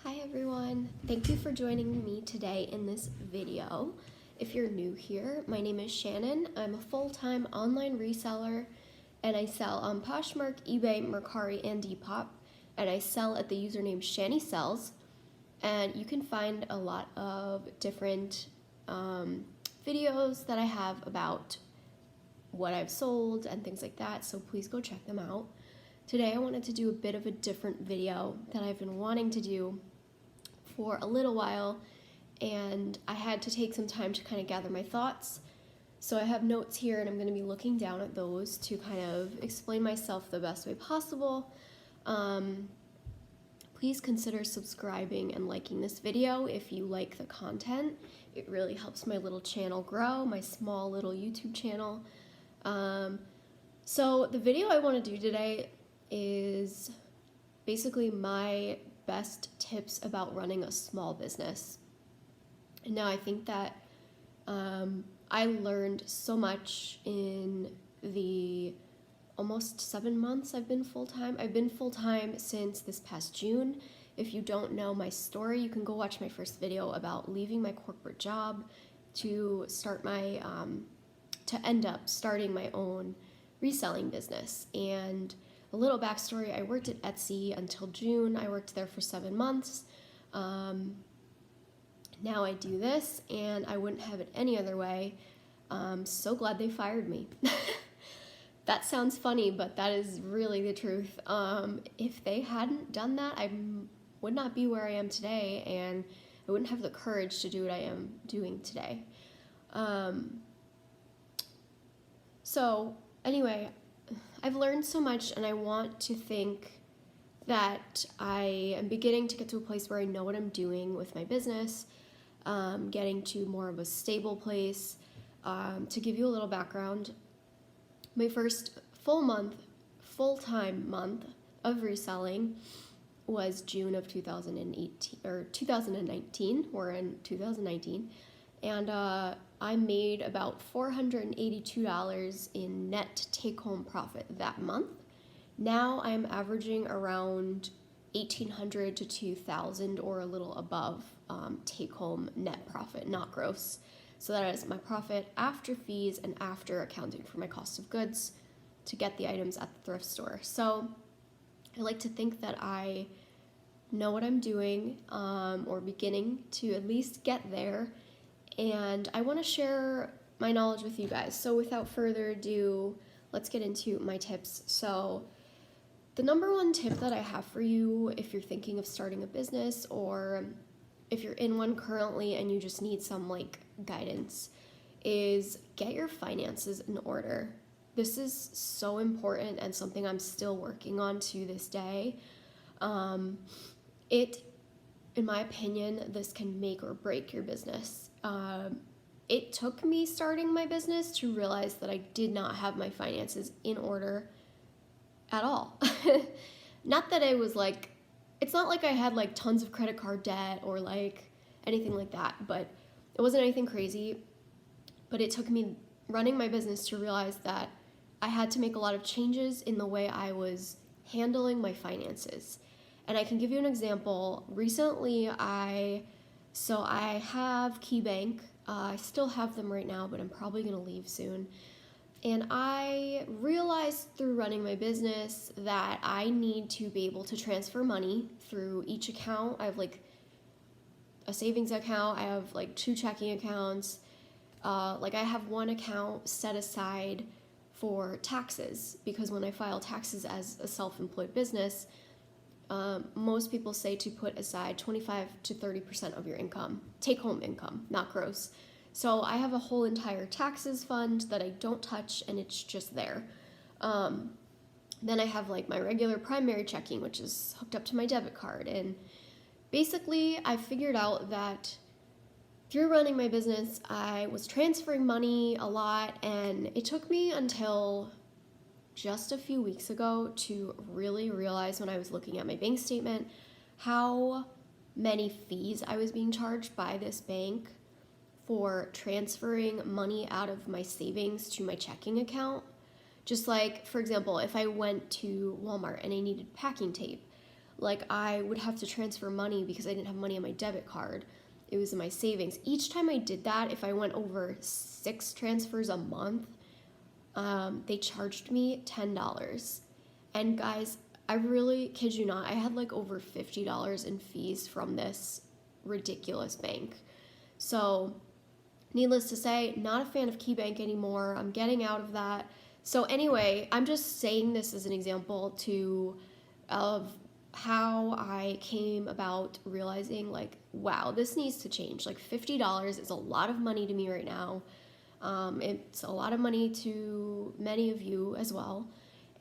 Hi everyone, thank you for joining me today in this video. If you're new here, my name is Shannon. I'm a full-time online reseller and I sell on Poshmark, eBay, Mercari, and Depop, and I sell at the username Shanny Sells. And you can find a lot of different videos that I have about what I've sold and things like that, so please go check them out. Today I wanted to do a bit of a different video that I've been wanting to do for a little while, and I had to take some time to kind of gather my thoughts. So I have notes here and I'm going to be looking down at those to kind of explain myself the best way possible. Please consider subscribing and liking this video if you like the content. It really helps my little channel grow, my small little YouTube channel. So the video I want to do today is basically my best tips about running a small business. And now I think that I learned so much in the almost 7 months I've been full-time. I've been full-time since this past June. If you don't know my story, you can go watch my first video about leaving my corporate job to start my to end up starting my own reselling business. And a little backstory, I worked at Etsy until June. I worked there for 7 months. Now I do this and I wouldn't have it any other way. I'm so glad they fired me. That sounds funny, but that is really the truth. If they hadn't done that, I would not be where I am today, and I wouldn't have the courage to do what I am doing today. So anyway, I've learned so much, and I want to think that I am beginning to get to a place where I know what I'm doing with my business, getting to more of a stable place. To give you a little background, my first full-time month of reselling was June of 2018 or 2019. We're in 2019, and I made about $482 in net take-home profit that month. Now I'm averaging around $1,800 to $2,000 or a little above take-home net profit, not gross. So that is my profit after fees and after accounting for my cost of goods to get the items at the thrift store. So I like to think that I know what I'm doing, or beginning to at least get there, and I want to share my knowledge with you guys. So without further ado, let's get into my tips. So the number one tip that I have for you if you're thinking of starting a business, or if you're in one currently and you just need some guidance, is get your finances in order. This is so important and something I'm still working on to this day. In my opinion, this can make or break your business. It took me starting my business to realize that I did not have my finances in order at all. Not that it was it's not like I had tons of credit card debt or anything like that, but it wasn't anything crazy. But it took me running my business to realize that I had to make a lot of changes in the way I was handling my finances. And I can give you an example. Recently, I have KeyBank. I still have them right now, but I'm probably gonna leave soon. And I realized through running my business that I need to be able to transfer money through each account. I have a savings account. I have 2 checking accounts. I have one account set aside for taxes, because when I file taxes as a self-employed business, most people say to put aside 25 to 30% of your income, take-home income, not gross. So I have a whole entire taxes fund that I don't touch, and it's just there. Then I have my regular primary checking, which is hooked up to my debit card. And basically I figured out that through running my business, I was transferring money a lot, and it took me until just a few weeks ago to really realize, when I was looking at my bank statement, how many fees I was being charged by this bank for transferring money out of my savings to my checking account. Just for example, if I went to Walmart and I needed packing tape, Like I would have to transfer money because I didn't have money on my debit card. It was in my savings. Each time I did that, if I went over 6 transfers a month, they charged me $10. And guys, I really kid you not, I had like over $50 in fees from this ridiculous bank. So, needless to say, not a fan of KeyBank anymore. I'm getting out of that. So anyway, I'm just saying this as an example of how I came about realizing like, wow, this needs to change. Like $50 is a lot of money to me right now. It's a lot of money to many of you as well.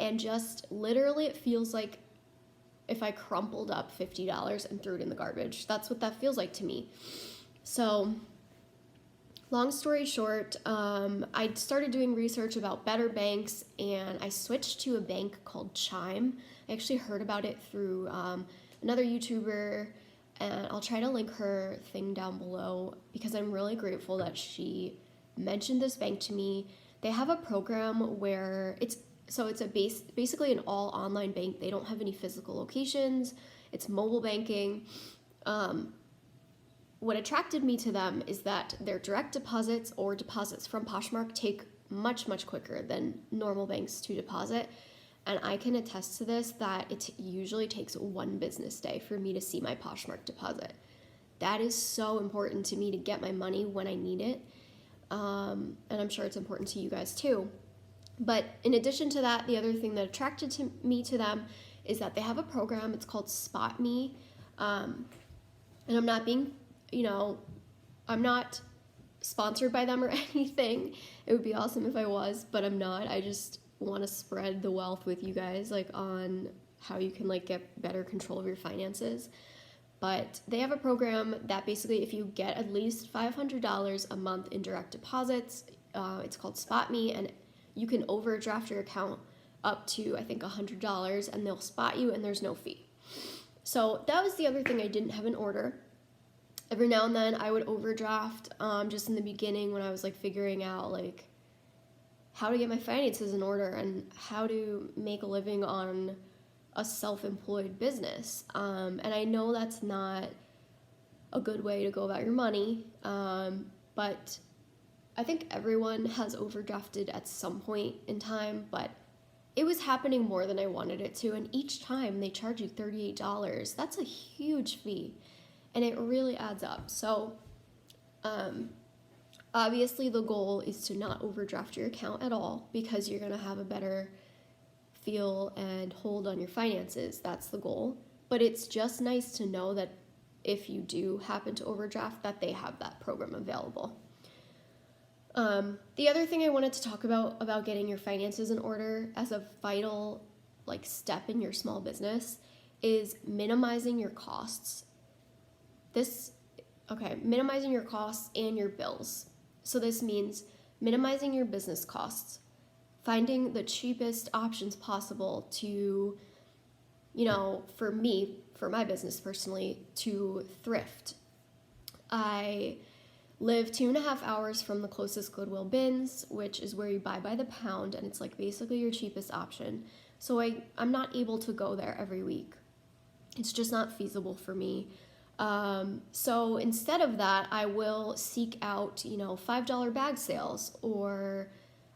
And just literally it feels like if I crumpled up $50 and threw it in the garbage. That's what that feels like to me. So long story short, I started doing research about better banks and I switched to a bank called Chime. I actually heard about it through another YouTuber, and I'll try to link her thing down below because I'm really grateful that she mentioned this bank to me. They have a program where it's basically an all online bank. They don't have any physical locations. It's mobile banking. What attracted me to them is that their direct deposits or deposits from Poshmark take much, much quicker than normal banks to deposit. And I can attest to this, that it usually takes 1 business day for me to see my Poshmark deposit. That is so important to me to get my money when I need it. And I'm sure it's important to you guys too. But in addition to that, the other thing that attracted me to them is that they have a program. It's called Spot Me. And I'm not being, I'm not sponsored by them or anything. It would be awesome if I was, but I'm not. I just want to spread the wealth with you guys, like on how you can like get better control of your finances. But they have a program that basically if you get at least $500 a month in direct deposits, it's called Spot Me, and you can overdraft your account up to I think $100 and they'll spot you and there's no fee. So that was the other thing I didn't have in order. Every now and then I would overdraft, just in the beginning when I was like figuring out like how to get my finances in order and how to make a living on a self-employed business. And I know that's not a good way to go about your money, but I think everyone has overdrafted at some point in time, but it was happening more than I wanted it to. And each time they charge you $38. That's a huge fee and it really adds up. So, obviously the goal is to not overdraft your account at all because you're going to have a better feel and hold on your finances. That's the goal. But it's just nice to know that if you do happen to overdraft, that they have that program available. The other thing I wanted to talk about getting your finances in order as a vital like step in your small business is minimizing your costs. Minimizing your costs and your bills. So this means minimizing your business costs, finding the cheapest options possible to, for me, for my business personally, to thrift. I live 2.5 hours from the closest Goodwill bins, which is where you buy by the pound, and it's like basically your cheapest option. So I'm not able to go there every week. It's just not feasible for me. So instead of that, I will seek out, $5 bag sales, or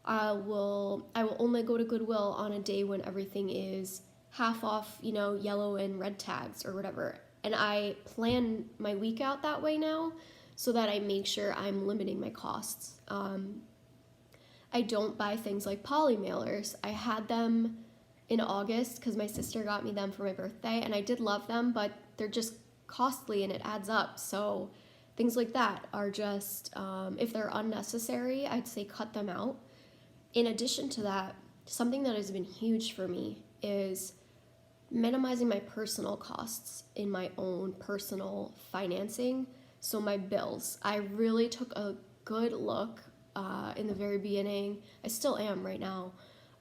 I will only go to Goodwill on a day when everything is half off, yellow and red tags or whatever. And I plan my week out that way now so that I make sure I'm limiting my costs. I don't buy things like poly mailers. I had them in August because my sister got me them for my birthday, and I did love them, but they're just costly and it adds up. So things like that are just, if they're unnecessary, I'd say cut them out. In addition to that, something that has been huge for me is minimizing my personal costs in my own personal financing. So my bills, I really took a good look in the very beginning, I still am right now,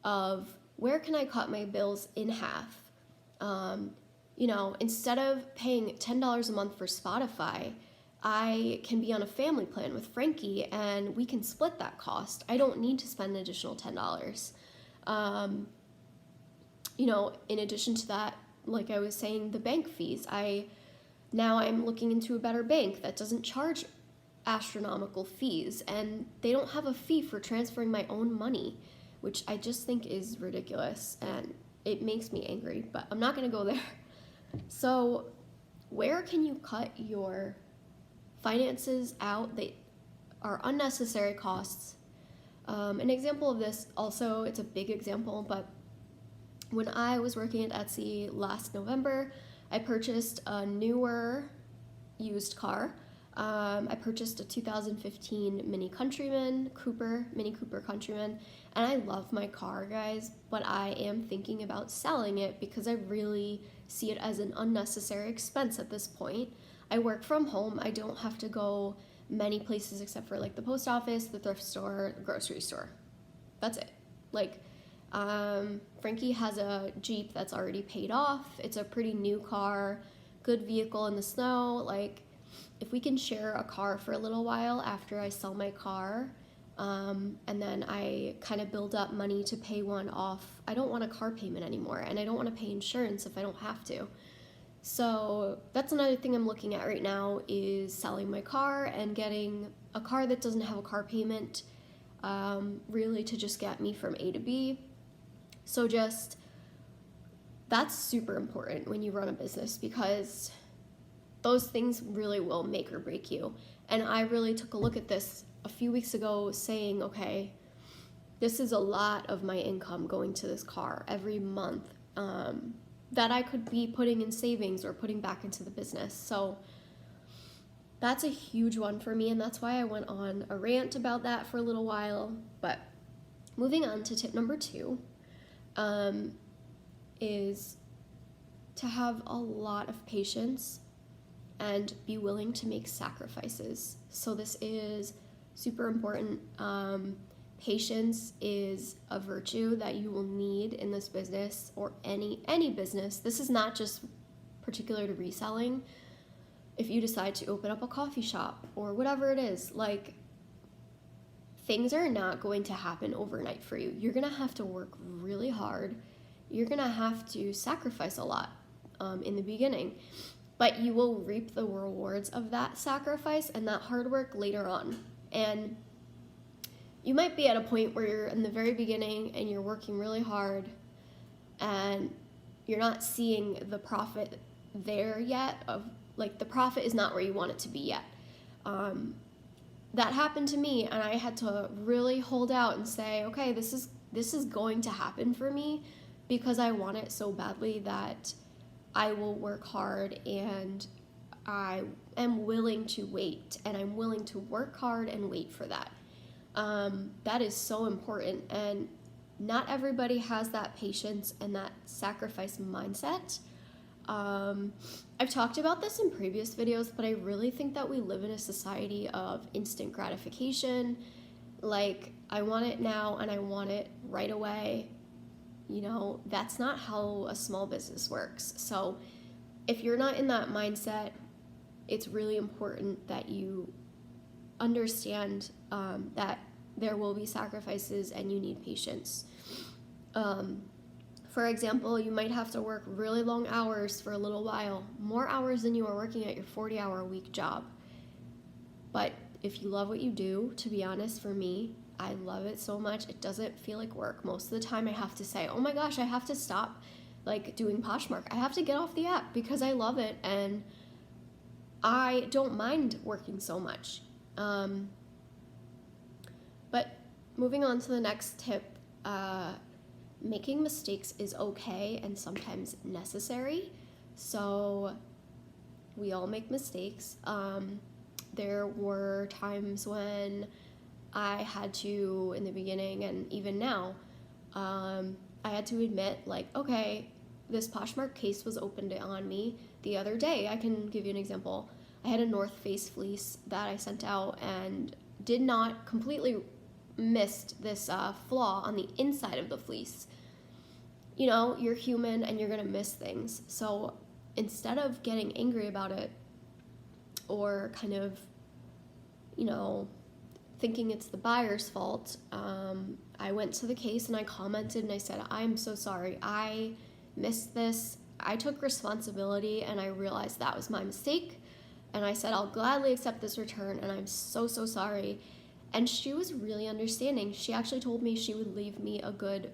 of where can I cut my bills in half? Instead of paying $10 a month for Spotify, I can be on a family plan with Frankie and we can split that cost. I don't need to spend an additional $10. In addition to that, like I was saying, the bank fees. Now I'm looking into a better bank that doesn't charge astronomical fees, and they don't have a fee for transferring my own money, which I just think is ridiculous, and it makes me angry, but I'm not going to go there. So where can you cut your finances out that are unnecessary costs? An example of this, also, it's a big example, but when I was working at Etsy last November, I purchased a newer used car. I purchased a 2015 Mini Cooper Countryman, and I love my car, guys, but I am thinking about selling it because I really see it as an unnecessary expense at this point. I work from home. I don't have to go many places except for like the post office, the thrift store, the grocery store. That's it. Like, Frankie has a Jeep that's already paid off. It's a pretty new car, good vehicle in the snow. Like, if we can share a car for a little while after I sell my car, and then I kind of build up money to pay one off. I don't want a car payment anymore, and I don't want to pay insurance if I don't have to. So that's another thing I'm looking at right now, is selling my car and getting a car that doesn't have a car payment, really to just get me from A to B. So that's super important when you run a business, because those things really will make or break you. And I really took a look at this a few weeks ago, saying, okay, this is a lot of my income going to this car every month, that I could be putting in savings or putting back into the business. So that's a huge one for me, and that's why I went on a rant about that for a little while. But moving on to tip number 2, is to have a lot of patience and be willing to make sacrifices. So this is super important. Patience is a virtue that you will need in this business, or any business. This is not just particular to reselling. If you decide to open up a coffee shop or whatever it is, like, things are not going to happen overnight for you. You're gonna have to work really hard. You're gonna have to sacrifice a lot in the beginning, but you will reap the rewards of that sacrifice and that hard work later on. And you might be at a point where you're in the very beginning and you're working really hard and you're not seeing the profit there yet, of like, the profit is not where you want it to be yet. That happened to me, and I had to really hold out and say, okay, this is going to happen for me, because I want it so badly that I will work hard, and I am willing to wait, and I'm willing to work hard and wait for that. That is so important, and not everybody has that patience and that sacrifice mindset. I've talked about this in previous videos, but I really think that we live in a society of instant gratification. Like, I want it now and I want it right away. You know, that's not how a small business works. So if you're not in that mindset, it's really important that you understand that there will be sacrifices and you need patience. For example, you might have to work really long hours for a little while, more hours than you are working at your 40-hour-a-week job. But if you love what you do, to be honest, for me, I love it so much, it doesn't feel like work. Most of the time I have to say, oh my gosh, I have to stop like doing Poshmark. I have to get off the app because I love it, and I don't mind working so much. But moving on to the next tip, making mistakes is okay and sometimes necessary. So we all make mistakes. There were times when I had to, in the beginning and even now, I had to admit, like, okay, this Poshmark case was opened on me the other day. I can give you an example. I had a North Face fleece that I sent out and did not completely missed this flaw on the inside of the fleece. You know, you're human and you're gonna miss things. So instead of getting angry about it, or kind of, you know, thinking it's the buyer's fault, I went to the case and I commented and I said, I'm so sorry, I missed this. I took responsibility and I realized that was my mistake. And I said, I'll gladly accept this return and I'm so, so sorry. And she was really understanding. She actually told me she would leave me a good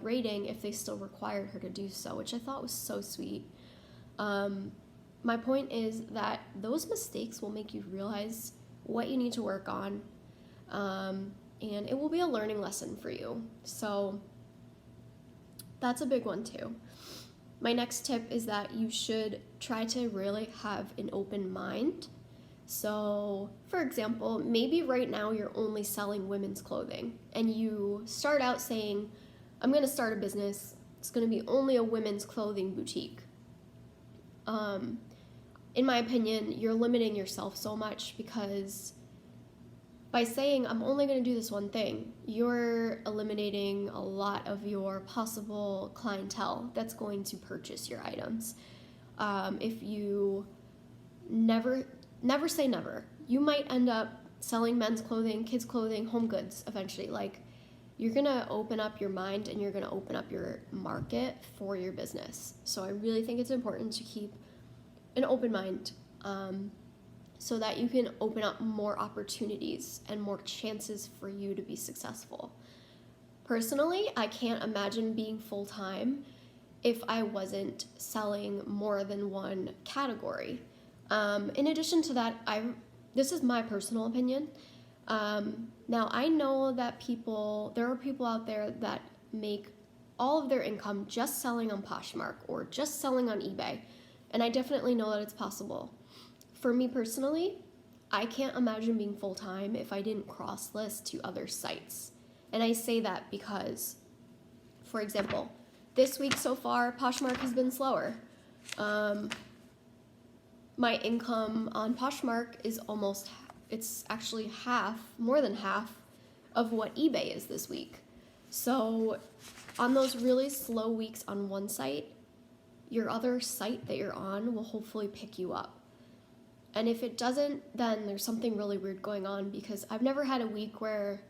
rating if they still required her to do so, which I thought was so sweet. My point is that those mistakes will make you realize what you need to work on, and it will be a learning lesson for you. So that's a big one too. My next tip is that you should try to really have an open mind. So, for example, maybe right now you're only selling women's clothing and you start out saying, I'm going to start a business. It's going to be only a women's clothing boutique. In my opinion, you're limiting yourself so much, because by saying, I'm only going to do this one thing, you're eliminating a lot of your possible clientele that's going to purchase your items. If you never say never, you might end up selling men's clothing, kids' clothing, home goods eventually. Like, you're going to open up your mind and you're going to open up your market for your business. So I really think it's important to keep an open mind, so that you can open up more opportunities and more chances for you to be successful. Personally, I can't imagine being full-time if I wasn't selling more than one category. In addition to that, this is my personal opinion. Now, I know that there are people out there that make all of their income just selling on Poshmark or just selling on eBay, and I definitely know that it's possible. For me personally, I can't imagine being full-time if I didn't cross-list to other sites. And I say that because, for example, this week so far, Poshmark has been slower. My income on Poshmark is it's actually more than half of what eBay is this week. So on those really slow weeks on one site, your other site that you're on will hopefully pick you up. And if it doesn't, then there's something really weird going on, because I've never had a week where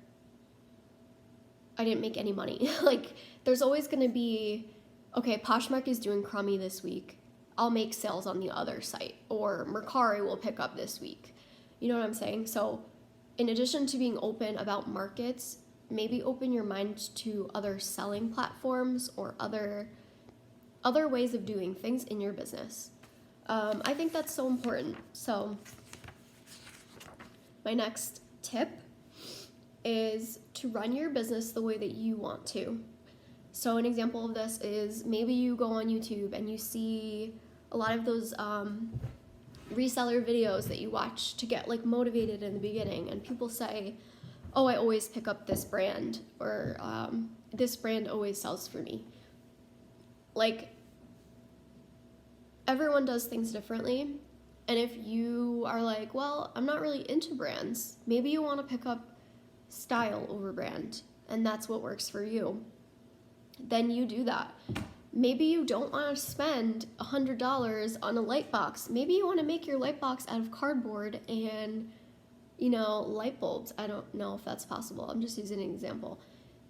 I didn't make any money. Like, there's always going to be, okay, Poshmark is doing crummy this week. I'll make sales on the other site, or Mercari will pick up this week. You know what I'm saying? So in addition to being open about markets, maybe open your mind to other selling platforms or other ways of doing things in your business. I think that's so important. So my next tip is to run your business the way that you want to. So an example of this is, maybe you go on YouTube and you see a lot of those reseller videos that you watch to get like motivated in the beginning, and people say, oh, I always pick up this brand, or this brand always sells for me. Like, everyone does things differently, and if you are like, well, I'm not really into brands, maybe you want to pick up style over brand, and that's what works for you, then you do that. Maybe you don't want to spend $100 on a light box. Maybe you want to make your light box out of cardboard and, light bulbs. I don't know if that's possible. I'm just using an example.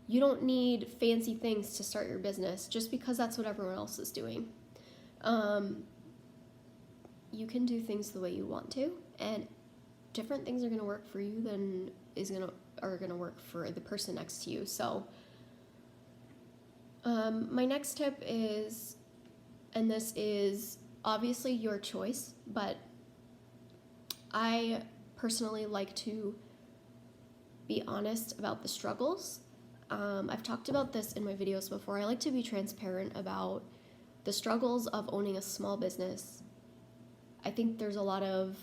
You don't need fancy things to start your business just because that's what everyone else is doing. You can do things the way you want to, and different things are going to work for you than are going to work for the person next to you. So my next tip is, and this is obviously your choice, but I personally like to be honest about the struggles. I've talked about this in my videos before. I like to be transparent about the struggles of owning a small business. I think there's a lot of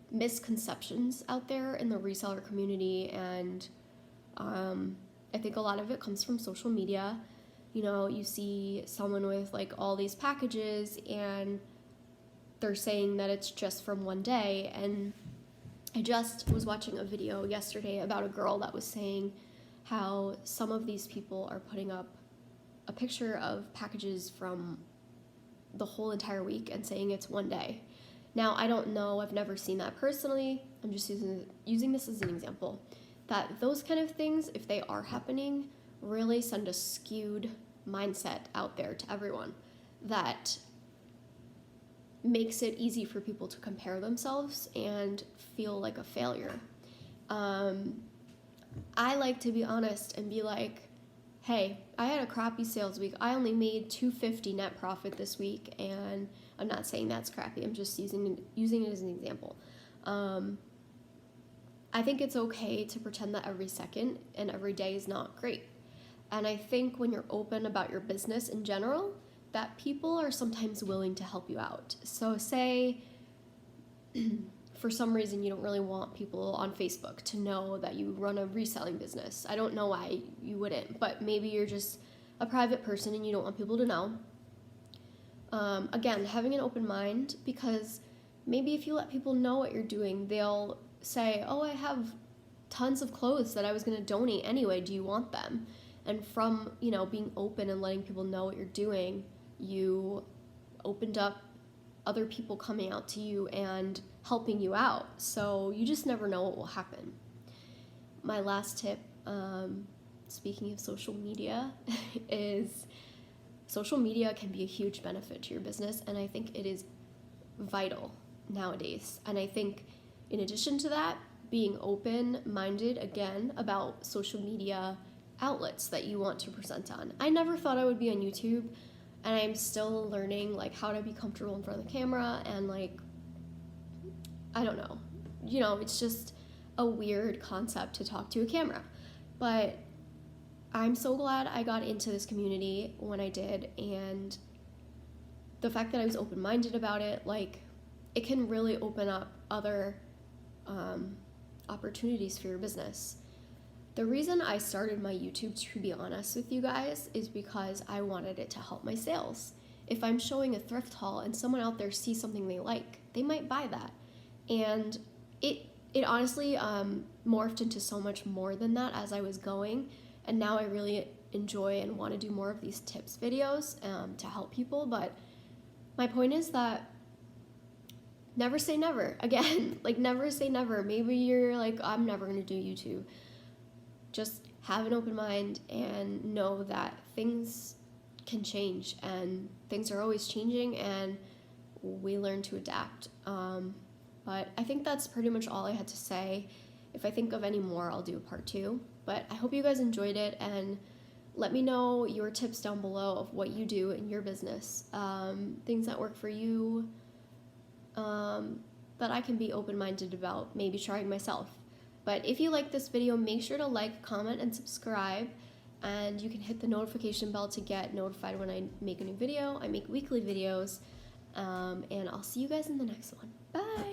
misconceptions out there in the reseller community, and I think a lot of it comes from social media. You see someone with like all these packages and they're saying that it's just from one day. And I just was watching a video yesterday about a girl that was saying how some of these people are putting up a picture of packages from the whole entire week and saying it's one day. Now, I don't know, I've never seen that personally. I'm just using this as an example, that those kind of things, if they are happening, really send a skewed mindset out there to everyone. that makes it easy for people to compare themselves and feel like a failure. I like to be honest and be like, hey, I had a crappy sales week. I only made $250 net profit this week, and I'm not saying that's crappy. I'm just using it as an example. I think it's okay to pretend that every second and every day is not great. And I think when you're open about your business in general, that people are sometimes willing to help you out. So say for some reason you don't really want people on Facebook to know that you run a reselling business. I don't know why you wouldn't, but maybe you're just a private person and you don't want people to know. Again, having an open mind, because maybe if you let people know what you're doing, they'll say, oh, I have tons of clothes that I was going to donate anyway. Do you want them? And from, being open and letting people know what you're doing, you opened up other people coming out to you and helping you out. So you just never know what will happen. My last tip, speaking of social media, is social media can be a huge benefit to your business, and I think it is vital nowadays. And I think in addition to that, being open-minded again about social media outlets that you want to present on. I never thought I would be on YouTube, and I'm still learning how to be comfortable in front of the camera, and I don't know. It's just a weird concept to talk to a camera. But I'm so glad I got into this community when I did, and the fact that I was open-minded about it, it can really open up other opportunities for your business. The reason I started my YouTube, to be honest with you guys, is because I wanted it to help my sales. If I'm showing a thrift haul and someone out there sees something they like, they might buy that. And it honestly morphed into so much more than that as I was going. And now I really enjoy and want to do more of these tips videos to help people. But my point is that never say never. Again, never say never. Maybe you're I'm never going to do YouTube. Just have an open mind and know that things can change, and things are always changing, and we learn to adapt. But I think that's pretty much all I had to say. If I think of any more, I'll do a part 2. But I hope you guys enjoyed it, and let me know your tips down below of what you do in your business, things that work for you, that I can be open-minded about maybe trying myself. But if you like this video, make sure to like, comment, and subscribe, and you can hit the notification bell to get notified when I make a new video. I make weekly videos, and I'll see you guys in the next one. Bye!